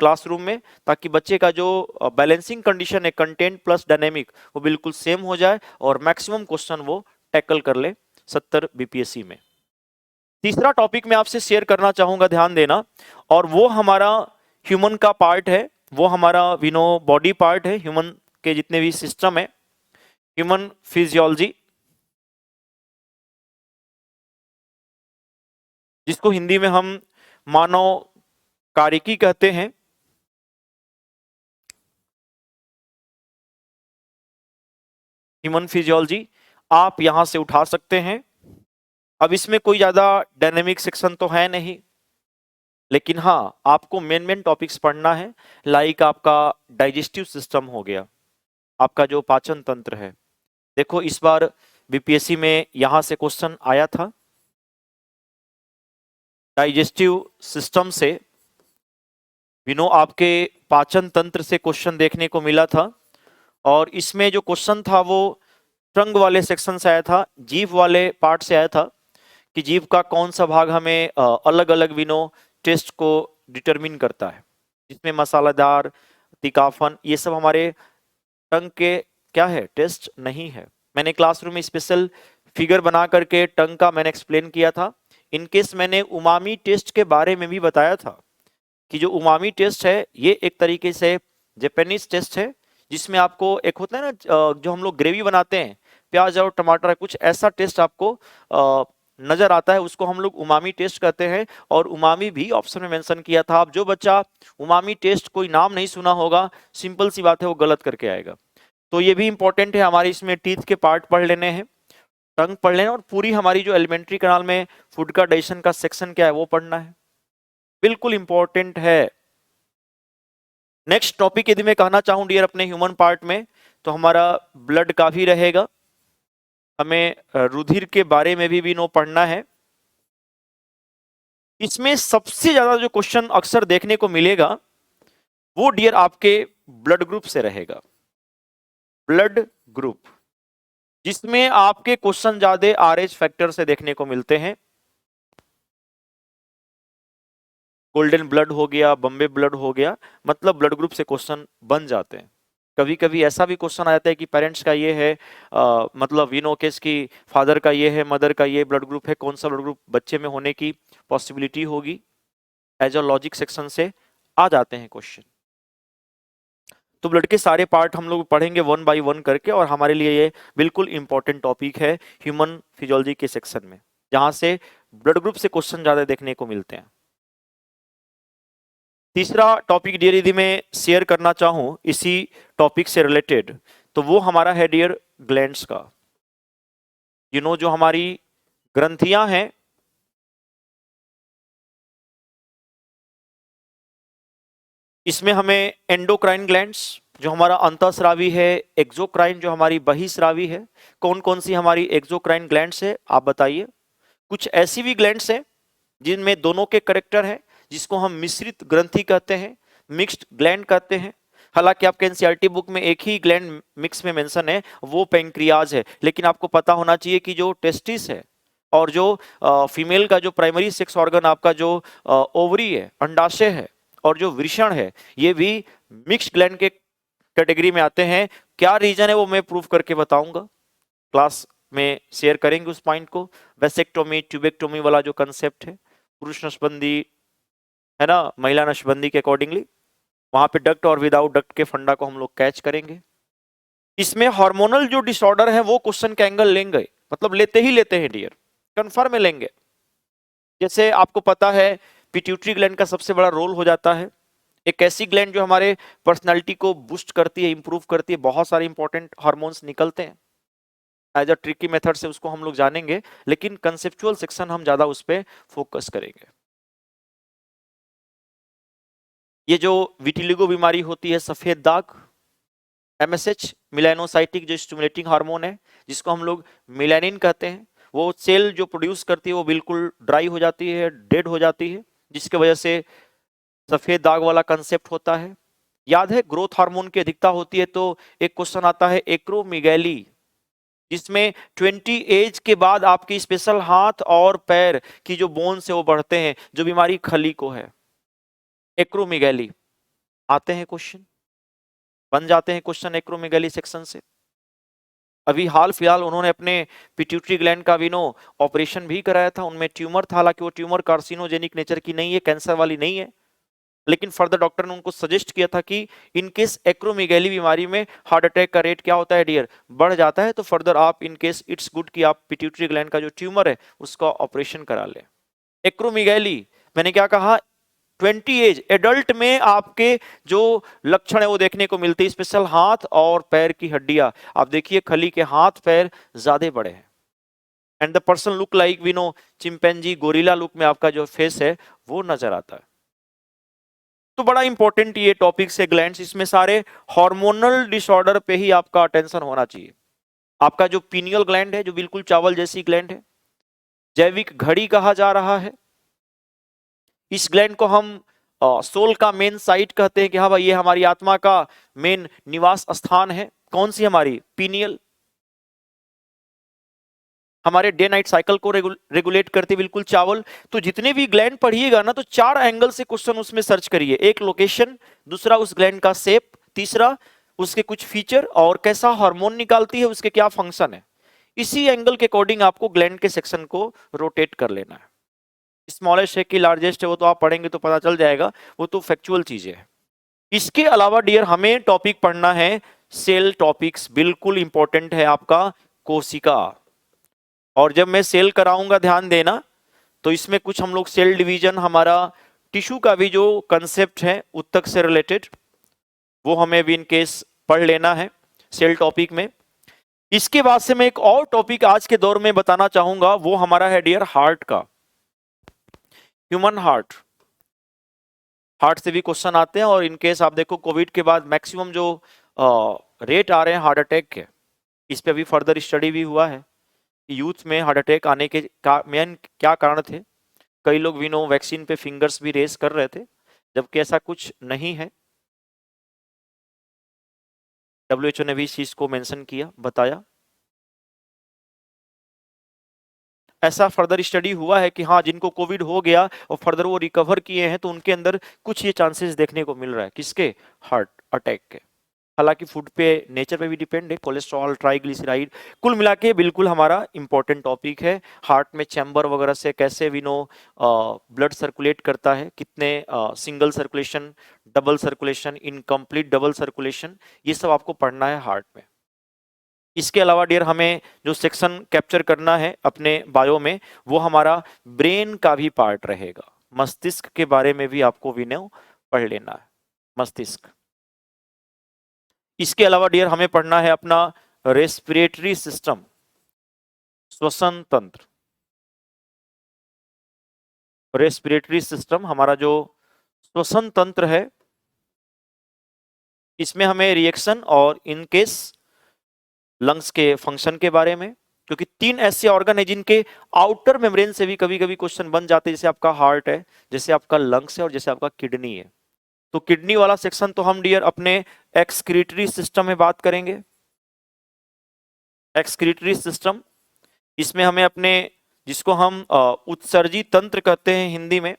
क्लासरूम में, ताकि बच्चे का जो बैलेंसिंग कंडीशन है कंटेंट प्लस डायनेमिक वो बिल्कुल सेम हो जाए और मैक्सिमम क्वेश्चन वो टैकल कर ले 70 बीपीएससी में। तीसरा टॉपिक मैं आपसे शेयर करना चाहूंगा, ध्यान देना, और वो हमारा ह्यूमन का पार्ट है, वो हमारा बॉडी पार्ट है, ह्यूमन के जितने भी सिस्टम है, ह्यूमन फिजियोलॉजी, जिसको हिंदी में हम मानव कारिकी कहते हैं। ह्यूमन फिजियोलॉजी आप यहां से उठा सकते हैं। अब इसमें कोई ज्यादा डायनेमिक सेक्शन तो है नहीं, लेकिन हाँ आपको मेन मेन टॉपिक्स पढ़ना है, लाइक आपका डाइजेस्टिव सिस्टम हो गया, आपका जो पाचन तंत्र है। देखो इस बार बीपीएससी में यहां से क्वेश्चन आया था, डाइजेस्टिव सिस्टम से आपके पाचन तंत्र से क्वेश्चन देखने को मिला था। और इसमें जो क्वेश्चन था वो टंग वाले सेक्शन से आया था, जीभ वाले पार्ट से आया था, कि जीभ का कौन सा भाग हमें अलग अलग टेस्ट को डिटरमिन करता है, जिसमें मसालेदार, तीखापन, ये सब हमारे टंग के क्या है, टेस्ट नहीं है। मैंने क्लासरूम में स्पेशल फिगर बना करके टंग का मैंने एक्सप्लेन किया था। इनकेस मैंने उमामी टेस्ट के बारे में भी बताया था कि जो उमामी टेस्ट है ये एक तरीके से जापानीज टेस्ट है, जिसमें आपको एक होता है ना जो हम लोग ग्रेवी बनाते हैं प्याज और टमाटर, कुछ ऐसा टेस्ट आपको नजर आता है, उसको हम लोग उमामी टेस्ट कहते हैं। और उमामी भी ऑप्शन में मेंशन किया था। अब जो बच्चा उमामी टेस्ट कोई नाम नहीं सुना होगा, सिंपल सी बात है वो गलत करके आएगा। तो ये भी इंपॉर्टेंट है, हमारे इसमें टीथ के पार्ट पढ़ लेने हैं, टंग पढ़ लेना, और पूरी हमारी जो एलिमेंट्री कैनाल में फूड का डाइजेशन का सेक्शन क्या है वो पढ़ना है, बिल्कुल इंपॉर्टेंट है। नेक्स्ट टॉपिक यदि मैं कहना चाहूं डियर अपने ह्यूमन पार्ट में, तो हमारा ब्लड का भी रहेगा, हमें रुधिर के बारे में भी पढ़ना है। इसमें सबसे ज्यादा जो क्वेश्चन अक्सर देखने को मिलेगा वो डियर आपके ब्लड ग्रुप से रहेगा, ब्लड ग्रुप, जिसमें आपके क्वेश्चन ज्यादा आरएच फैक्टर से देखने को मिलते हैं। गोल्डन ब्लड हो गया, बम्बे ब्लड हो गया, मतलब ब्लड ग्रुप से क्वेश्चन बन जाते हैं। कभी कभी ऐसा भी क्वेश्चन आ जाता है कि पेरेंट्स का ये है, मतलब वी नो केस की फादर का ये है, मदर का ये ब्लड ग्रुप है, कौन सा ब्लड ग्रुप बच्चे में होने की पॉसिबिलिटी होगी, एज अ लॉजिक सेक्शन से आ जाते हैं क्वेश्चन। तो ब्लड के सारे पार्ट हम लोग पढ़ेंगे वन बाय वन करके, और हमारे लिए ये बिल्कुल इंपॉर्टेंट टॉपिक है ह्यूमन फिजियोलॉजी के सेक्शन में, जहां से ब्लड ग्रुप से क्वेश्चन ज्यादा देखने को मिलते हैं। तीसरा टॉपिक डियर यदि मैं शेयर करना चाहूं इसी टॉपिक से रिलेटेड, तो वो हमारा है डियर ग्लैंड्स का। जो हमारी ग्रंथियां हैं, इसमें हमें एंडोक्राइन ग्लैंड्स जो हमारा अंतःस्रावी है, एक्सोक्राइन जो हमारी बहिस्रावी है, कौन कौन सी हमारी एक्सोक्राइन ग्लैंड्स है आप बताइए। कुछ ऐसी भी ग्लैंड्स हैं जिनमें दोनों के करेक्टर हैं, जिसको हम मिश्रित ग्रंथि कहते हैं, मिक्स्ड ग्लैंड कहते हैं। हालांकि आपके एनसीईआरटी बुक में एक ही ग्लैंड मिक्स में मेंशन है, वो पेंक्रियाज है, लेकिन आपको पता होना चाहिए कि जो टेस्टिस है और जो फीमेल का जो प्राइमरी सेक्स ऑर्गन आपका जो ओवरी है, अंडाशय है, और जो वृषण है, ये भी मिक्स्ड ग्लैंड के कैटेगरी में आते हैं। क्या रीजन है वो मैं प्रूव करके बताऊंगा, क्लास में शेयर करेंगे उस पॉइंट को। वेसेक्टोमी, ट्यूबेक्टोमी वाला जो कंसेप्ट है, पुरुष नसबंदी है ना, महिला नसबंदी के अकॉर्डिंगली वहां पे डक्ट और विदाउट डक्ट के फंडा को हम लोग कैच करेंगे। इसमें हार्मोनल जो डिसऑर्डर है वो क्वेश्चन का एंगल लेंगे, मतलब लेते ही लेते हैं डियर, कंफर्म में लेंगे। जैसे आपको पता है पिट्यूटरी ग्लैंड का सबसे बड़ा रोल हो जाता है, एक ऐसी ग्लैंड जो हमारे पर्सनालिटी को बूस्ट करती है, इंप्रूव करती है, बहुत सारे इंपॉर्टेंट हार्मोन्स निकलते हैं। एज अ ट्रिकी मेथड से उसको हम लोग जानेंगे, लेकिन कंसेप्चुअल सेक्शन हम ज्यादा उस पर फोकस करेंगे। ये जो विटिलिगो बीमारी होती है, सफेद दाग, एमएसएच मिलानोसाइटिक जो स्टिमुलेटिंग हार्मोन है, जिसको हम लोग मिलानिन कहते हैं, वो सेल जो प्रोड्यूस करती है वो बिल्कुल ड्राई हो जाती है, डेड हो जाती है, जिसकी वजह से सफेद दाग वाला कंसेप्ट होता है। याद है ग्रोथ हार्मोन की अधिकता होती है तो एक क्वेश्चन आता है एक्रोमेगाली, जिसमें 20 एज के बाद आपकी स्पेशल हाथ और पैर की जो बोन्स है वो बढ़ते हैं, जो बीमारी खली को है, एक्रोमेगाली। आते हैं क्वेश्चन, बन जाते हैं क्वेश्चन एक्रोमेगाली सेक्शन से। अभी हाल फिलहाल उन्होंने अपने पिट्यूटरी ग्लैंड का विनो ऑपरेशन भी कराया था, उनमें ट्यूमर था, हालांकि वो ट्यूमर कार्सिनोजेनिक नेचर की नहीं है, कैंसर वाली नहीं है, लेकिन फर्दर डॉक्टर ने उनको सजेस्ट किया था कि इन केस एक्रोमेगाली बीमारी में हार्ट अटैक का रेट क्या होता है डियर, बढ़ जाता है, तो फर्दर आप इन केस इट्स गुड कि आप पिट्यूटरी ग्लैंड का जो ट्यूमर है उसका ऑपरेशन करा लें। एक्रोमेगाली मैंने क्या कहा, 20 एज एडल्ट में आपके जो लक्षण है वो देखने को मिलती है, स्पेशल हाथ और पैर की हड्डियां, आप देखिए खली के हाथ पैर ज्यादा बड़े हैं, and the person look like we know chimpanzee gorilla look में आपका जो फेस है वो नजर आता है। तो बड़ा इंपॉर्टेंट ये टॉपिक्स है ग्लैंड्स, इसमें सारे हार्मोनल डिसऑर्डर पे ही आपका अटेंशन होना चाहिए। आपका जो पीनियल ग्लैंड है, जो बिल्कुल चावल जैसी ग्लैंड है, जैविक घड़ी कहा जा रहा है, इस ग्लैंड को हम सोल का मेन साइट कहते हैं कि हाँ भाई ये हमारी आत्मा का मेन निवास स्थान है। कौन सी हमारी पीनियल, हमारे डे नाइट साइकिल को रेगुलेट करती बिल्कुल चावल। तो जितने भी ग्लैंड पढ़िएगा ना, तो 4 एंगल से क्वेश्चन उसमें सर्च करिए, एक लोकेशन, दूसरा उस ग्लैंड का शेप, तीसरा उसके कुछ फीचर, और कैसा हार्मोन निकालती है, उसके क्या फंक्शन है। इसी एंगल के अकॉर्डिंग आपको ग्लैंड के सेक्शन को रोटेट कर लेना है। स्मॉलेस्ट है कि लार्जेस्ट है वो तो आप पढ़ेंगे तो पता चल जाएगा, वो तो फैक्चुअल चीजें है। इसके अलावा डियर हमें टॉपिक पढ़ना है सेल टॉपिक्स, बिल्कुल इंपॉर्टेंट है आपका कोशिका। और जब मैं सेल कराऊंगा ध्यान देना, तो इसमें कुछ हम लोग सेल डिवीजन, हमारा टिश्यू का भी जो कंसेप्ट है उत्तक से रिलेटेड, वो हमें भी इन केस पढ़ लेना है सेल टॉपिक में। इसके बाद से मैं एक और टॉपिक आज के दौर में बताना चाहूंगा, वो हमारा है डियर हार्ट का, ह्यूमन हार्ट। हार्ट से भी क्वेश्चन आते हैं, और इनकेस आप देखो कोविड के बाद मैक्सिमम जो रेट आ रहे हैं हार्ट अटैक के, इस पे अभी फर्दर स्टडी भी हुआ है कि यूथ में हार्ट अटैक आने के मेन क्या कारण थे। कई लोग वी नो वैक्सीन पे फिंगर्स भी रेस कर रहे थे, जबकि ऐसा कुछ नहीं है। WHO ने भी इस चीज को मेंशन किया, बताया। ऐसा फर्दर स्टडी हुआ है कि हाँ, जिनको कोविड हो गया और फर्दर वो रिकवर किए हैं, तो उनके अंदर कुछ ये चांसेस देखने को मिल रहा है, किसके, हार्ट अटैक के। हालांकि फूड पे नेचर पे भी डिपेंड है, कोलेस्ट्रॉल, ट्राइग्लिसराइड, कुल मिला के बिल्कुल हमारा इंपॉर्टेंट टॉपिक है। हार्ट में चैम्बर वगैरह से कैसे वी नो ब्लड सर्कुलेट करता है, कितने single circulation, double circulation, incomplete double circulation, ये सब आपको पढ़ना है हार्ट में। इसके अलावा डियर हमें जो सेक्शन कैप्चर करना है अपने बायो में, वो हमारा ब्रेन का भी पार्ट रहेगा। मस्तिष्क के बारे में भी आपको विनय पढ़ लेना है, मस्तिष्क। इसके अलावा डियर हमें पढ़ना है अपना रेस्पिरेटरी सिस्टम, श्वसन तंत्र। रेस्पिरेटरी सिस्टम हमारा जो श्वसन तंत्र है, इसमें हमें रिएक्शन और इनकेस लंग्स के फंक्शन के बारे में, क्योंकि 3 ऐसे ऑर्गन है जिनके आउटर मेम्ब्रेन से भी कभी कभी क्वेश्चन बन जाते हैं, जैसे आपका हार्ट है, जैसे आपका लंग्स है, और जैसे आपका किडनी है। तो किडनी वाला सेक्शन तो हम डियर अपने एक्सक्रीटरी सिस्टम में बात करेंगे। एक्सक्रीटरी सिस्टम, इसमें हमें अपने, जिसको हम उत्सर्जी तंत्र कहते हैं हिंदी में,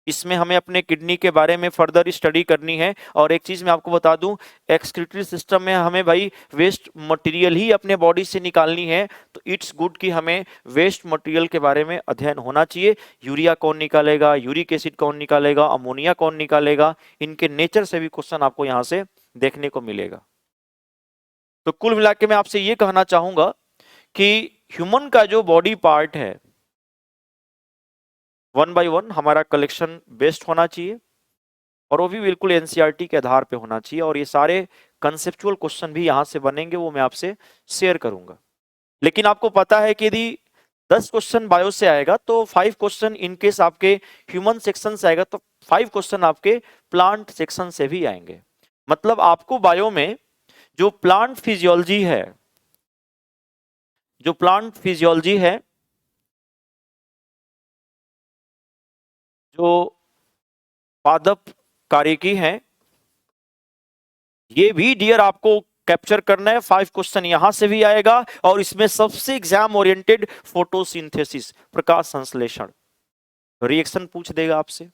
इसमें हमें अपने किडनी के बारे में फर्दर स्टडी करनी है। और एक चीज मैं आपको बता दूं, एक्सक्रीटरी सिस्टम में हमें भाई वेस्ट मटेरियल ही अपने बॉडी से निकालनी है, तो इट्स गुड कि हमें वेस्ट मटेरियल के बारे में अध्ययन होना चाहिए। यूरिया कौन निकालेगा, यूरिक एसिड कौन निकालेगा, अमोनिया कौन निकालेगा, इनके नेचर से भी क्वेश्चन आपको यहाँ से देखने को मिलेगा। तो कुल मिला के मैं आपसे ये कहना चाहूंगा कि ह्यूमन का जो बॉडी पार्ट है, 1 बाय 1 हमारा कलेक्शन बेस्ड होना चाहिए, और वो भी बिल्कुल एनसीईआरटी के आधार पे होना चाहिए। और ये सारे कंसेप्चुअल क्वेश्चन भी यहां से बनेंगे, वो मैं आपसे शेयर करूंगा। लेकिन आपको पता है कि यदि 10 क्वेश्चन बायो से आएगा तो 5 क्वेश्चन इनकेस आपके ह्यूमन सेक्शन से आएगा, तो 5 क्वेश्चन आपके प्लांट सेक्शन से भी आएंगे। मतलब आपको बायो में जो प्लांट फिजियोलॉजी है, जो प्लांट फिजियोलॉजी है, जो पादप कार्यकी है, ये भी डियर आपको कैप्चर करना है। 5 क्वेश्चन यहां से भी आएगा, और इसमें सबसे एग्जाम ओरिएंटेड फोटोसिंथेसिस, प्रकाश संश्लेषण, रिएक्शन पूछ देगा आपसे,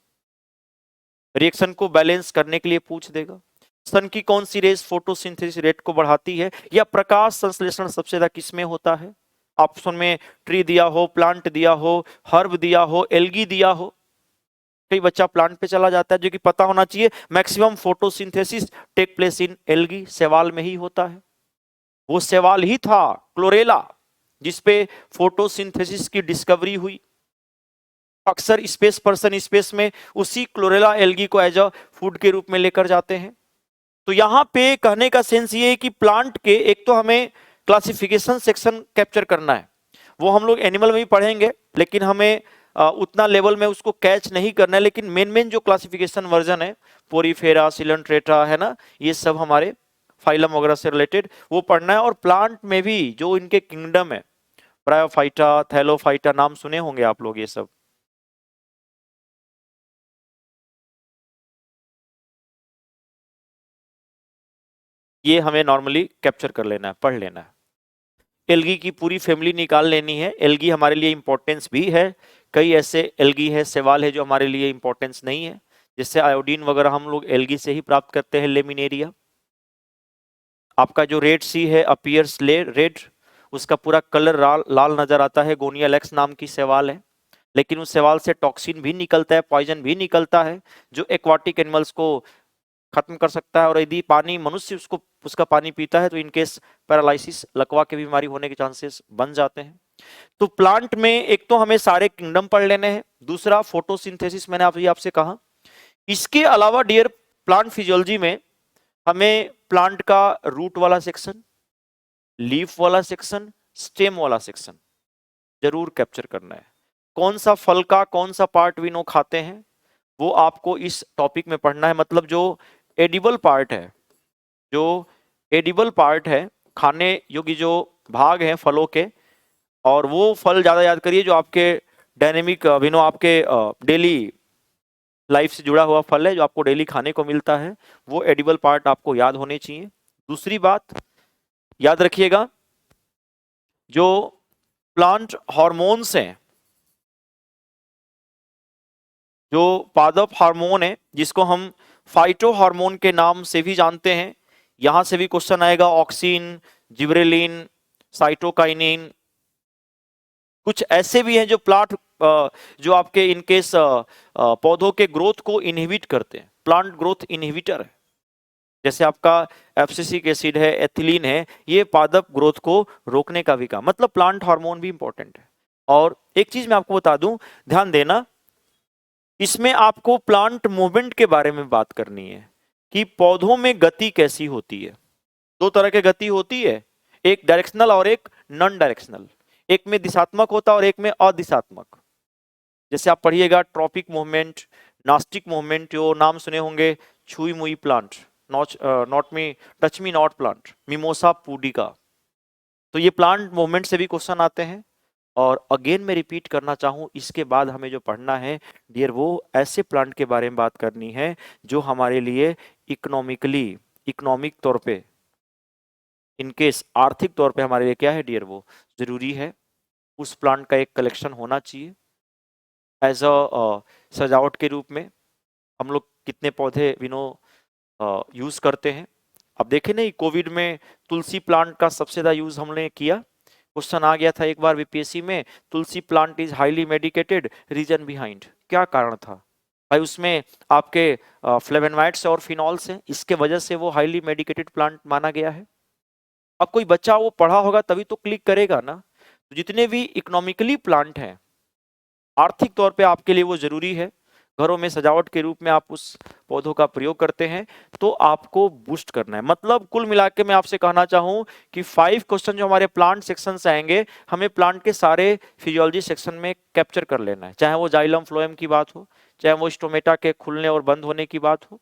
रिएक्शन को बैलेंस करने के लिए पूछ देगा। सन की कौन सी रेस फोटोसिंथेसिस रेट को बढ़ाती है, या प्रकाश संश्लेषण सबसे ज्यादा किसमें होता है। ऑप्शन में ट्री दिया हो, प्लांट दिया हो, हर्ब दिया हो, एल्गी दिया हो, कई बच्चा प्लांट पे चला जाता है, जो कि पता होना चाहिए maximum photosynthesis take place in algae, शैवाल में ही होता है। वो शैवाल ही था क्लोरेला जिसपे फोटोसिंथेसिस की डिस्कवरी हुई। अक्सर स्पेस पर्सन स्पेस में उसी क्लोरेला एल्गी को एज अ फूड के रूप में लेकर जाते हैं। तो यहां पे कहने का सेंस ये है कि प्लांट के एक तो हमें क्लासिफिकेशन सेक्शन कैप्चर करना है, वो हम लोग एनिमल में भी पढ़ेंगे, लेकिन हमें उतना लेवल में उसको कैच नहीं करना है। लेकिन मेन जो क्लासिफिकेशन वर्जन है, पोरीफेरा, सिलेंट्रेटा, है ना, ये सब हमारे फाइलम वगैरह से रिलेटेड वो पढ़ना है। और प्लांट में भी जो इनके किंगडम है, ब्रायोफाइटा, थैलोफाइटा, नाम सुने होंगे आप लोग, ये सब ये हमें नॉर्मली कैप्चर कर लेना है, पढ़ लेना है। एल्गी की पूरी फैमिली निकाल लेनी है। एल्गी हमारे लिए इंपॉर्टेंस भी है, कई ऐसे एल्गी है, शैवाल है जो हमारे लिए इंपॉर्टेंस नहीं है, जैसे आयोडीन वगैरह हम लोग एल्गी से ही प्राप्त करते हैं, लेमिनेरिया। आपका जो रेड सी है, अपीयर्स रेड, उसका पूरा कलर लाल नजर आता है, गोनियालेक्स नाम की शैवाल है। लेकिन उस शैवाल से टॉक्सिन भी निकलता है, पॉइजन भी निकलता है, जो एक्वाटिक एनिमल्स को खत्म कर सकता है। और यदि पानी मनुष्य उसका पानी पीता है तो इनकेस पैरालिसिस, लकवा की बीमारी होने के चांसेस बन जाते हैं। तो प्लांट में एक तो हमें सारे किंगडम पढ़ लेने हैं, दूसरा फोटोसिंथेसिस मैंने आपसे कहा। इसके अलावा डियर प्लांट फिजियोलॉजी में हमें प्लांट का रूट वाला सेक्शन, लीफ वाला सेक्शन, स्टेम वाला सेक्शन जरूर कैप्चर करना है। कौन सा फल का कौन सा पार्ट विनो खाते हैं, वो आपको इस टॉपिक में पढ़ना है। मतलब जो एडिबल पार्ट है, जो एडिबल पार्ट है, खाने योग्य जो भाग हैं फलों के, और वो फल ज्यादा याद करिए जो आपके डायनेमिक विनो, आपके डेली लाइफ से जुड़ा हुआ फल है, जो आपको डेली खाने को मिलता है, वो एडिबल पार्ट आपको याद होने चाहिए। दूसरी बात याद रखिएगा, जो प्लांट हार्मोन्स हैं, जो पादप हार्मोन है, जिसको हम फाइटो हार्मोन के नाम से भी जानते हैं, यहां से भी क्वेश्चन आएगा, ऑक्सीन, जिब्रेलिन, साइटोकाइनिन, कुछ ऐसे भी हैं जो प्लांट जो आपके इनकेस पौधों के ग्रोथ को इनहिबिट करते हैं, प्लांट ग्रोथ इनहिबिटर है, जैसे आपका एब्सिसिक एसिड है, एथिलीन है, ये पादप ग्रोथ को रोकने का भी काम, मतलब प्लांट हार्मोन भी इंपॉर्टेंट है। और एक चीज मैं आपको बता दूं, ध्यान देना, इसमें आपको प्लांट मूवमेंट के बारे में बात करनी है कि पौधों में गति कैसी होती है। दो तरह की गति होती है, एक डायरेक्शनल और एक नॉन डायरेक्शनल, एक में दिशात्मक होता है और एक में अदिशात्मक। जैसे आप पढ़िएगा ट्रॉपिक मूवमेंट, नास्टिक मूवमेंट, जो नाम सुने होंगे, छुई मुई plant, not me, touch me not plant, mimosa pudica. तो ये प्लांट मूवमेंट से भी क्वेश्चन आते हैं। और अगेन मैं रिपीट करना चाहूं, इसके बाद हमें जो पढ़ना है डियर, वो ऐसे प्लांट के बारे में बात करनी है जो हमारे लिए इकोनॉमिक तौर पे, इनकेस आर्थिक तौर पे हमारे लिए क्या है डियर, वो जरूरी है। उस प्लांट का एक कलेक्शन होना चाहिए एज अ सजावट के रूप में। हम लोग कितने पौधे यूज करते हैं। अब देखें नहीं, कोविड में तुलसी प्लांट का सबसे ज्यादा यूज हमने किया। क्वेश्चन आ गया था एक बार बीपीएससी में, tulsi plant is highly medicated, reason behind, क्या कारण था भाई? उसमें आपके फ्लेवोनॉइड्स और फिनॉल्स हैं, इसके वजह से वो हाईली मेडिकेटेड प्लांट माना गया है। अब कोई बच्चा वो पढ़ा होगा तभी तो क्लिक करेगा ना। तो जितने भी इकोनॉमिकली प्लांट हैं, आर्थिक तौर पे आपके लिए वो जरूरी है, घरों में सजावट के रूप में आप उस पौधों का प्रयोग करते हैं, तो आपको बूस्ट करना है। मतलब कुल मिला के मैं आपसे कहना चाहूं कि 5 क्वेश्चन जो हमारे प्लांट सेक्शन से आएंगे, हमें प्लांट के सारे फिजियोलॉजी सेक्शन में कैप्चर कर लेना है, चाहे वो जाइलम फ्लोएम की बात हो, चाहे वो स्टोमेटा के खुलने और बंद होने की बात हो,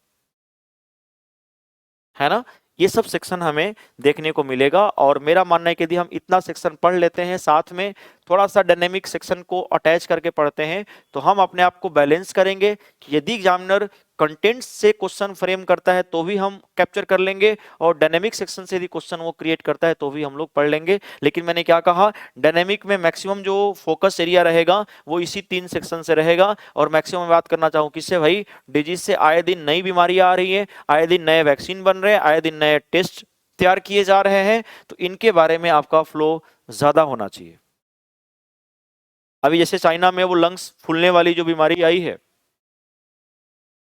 है ना। ये सब सेक्शन हमें देखने को मिलेगा। और मेरा मानना है कि यदि हम इतना सेक्शन पढ़ लेते हैं, साथ में थोड़ा सा डायनेमिक सेक्शन को अटैच करके पढ़ते हैं, तो हम अपने आप को बैलेंस करेंगे कि यदि एग्जामिनर कंटेंट से क्वेश्चन फ्रेम करता है तो भी हम कैप्चर कर लेंगे, और डायनेमिक सेक्शन से यदि क्वेश्चन वो क्रिएट करता है तो भी हम लोग पढ़ लेंगे। लेकिन मैंने क्या कहा, डायनेमिक में मैक्सिमम जो फोकस एरिया रहेगा वो इसी 3 सेक्शन से रहेगा। और मैक्सिमम बात करना चाहूँ किससे भाई, डिजीज से आए दिन नई बीमारियां आ रही है, आए दिन नए वैक्सीन बन रहे हैं, आए दिन नए टेस्ट तैयार किए जा रहे हैं, तो इनके बारे में आपका फ्लो ज्यादा होना चाहिए। अभी जैसे चाइना में वो लंग्स फूलने वाली जो बीमारी आई है,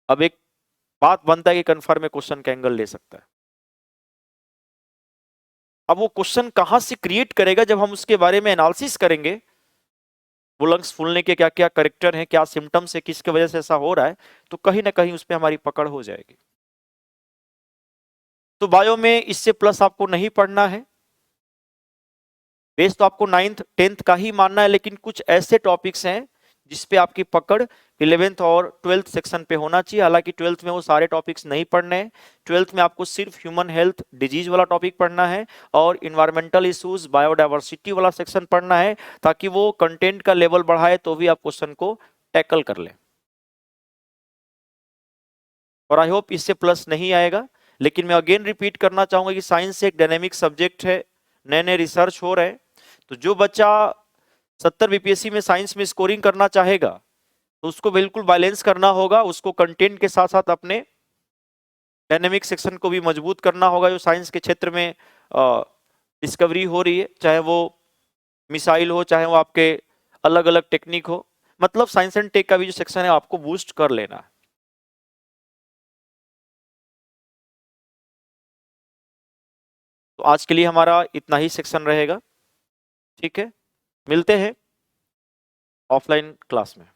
अब एक बात बनता है कि कन्फर्म में क्वेश्चन का एंगल ले सकता है। अब वो क्वेश्चन कहां से क्रिएट करेगा, जब हम उसके बारे में एनालिसिस करेंगे, वो लंग्स फूलने के क्या क्या करेक्टर हैं, क्या सिम्टम्स है, किसके वजह से ऐसा हो रहा है, तो कहीं ना कहीं उस पर हमारी पकड़ हो जाएगी। तो बायो में इससे प्लस आपको नहीं पढ़ना है, बेस तो आपको 9th 10th का ही मानना है, लेकिन कुछ ऐसे टॉपिक्स हैं जिसपे आपकी पकड़ 11th और 12th सेक्शन पे होना चाहिए। हालांकि 12th में वो सारे टॉपिक्स नहीं पढ़ने हैं, 12th में आपको सिर्फ ह्यूमन हेल्थ डिजीज वाला टॉपिक पढ़ना है और इन्वायरमेंटल इश्यूज बायोडाइवर्सिटी वाला सेक्शन पढ़ना है, ताकि वो कंटेंट का लेवल बढ़ाए तो भी आप क्वेश्चन को टैकल कर लें। और आई होप इससे प्लस नहीं आएगा। लेकिन मैं अगेन रिपीट करना चाहूंगा कि साइंस एक डायनेमिक सब्जेक्ट है, नए नए रिसर्च हो रहे हैं, तो जो बच्चा 70 बीपीएससी में साइंस में स्कोरिंग करना चाहेगा तो उसको बिल्कुल बैलेंस करना होगा, उसको कंटेंट के साथ साथ अपने डायनेमिक सेक्शन को भी मजबूत करना होगा। जो साइंस के क्षेत्र में डिस्कवरी हो रही है, चाहे वो मिसाइल हो, चाहे वो आपके अलग अलग टेक्निक हो, मतलब साइंस एंड टेक का भी जो सेक्शन है आपको बूस्ट कर लेना है। तो आज के लिए हमारा इतना ही सेक्शन रहेगा, ठीक है। मिलते हैं ऑफलाइन क्लास में।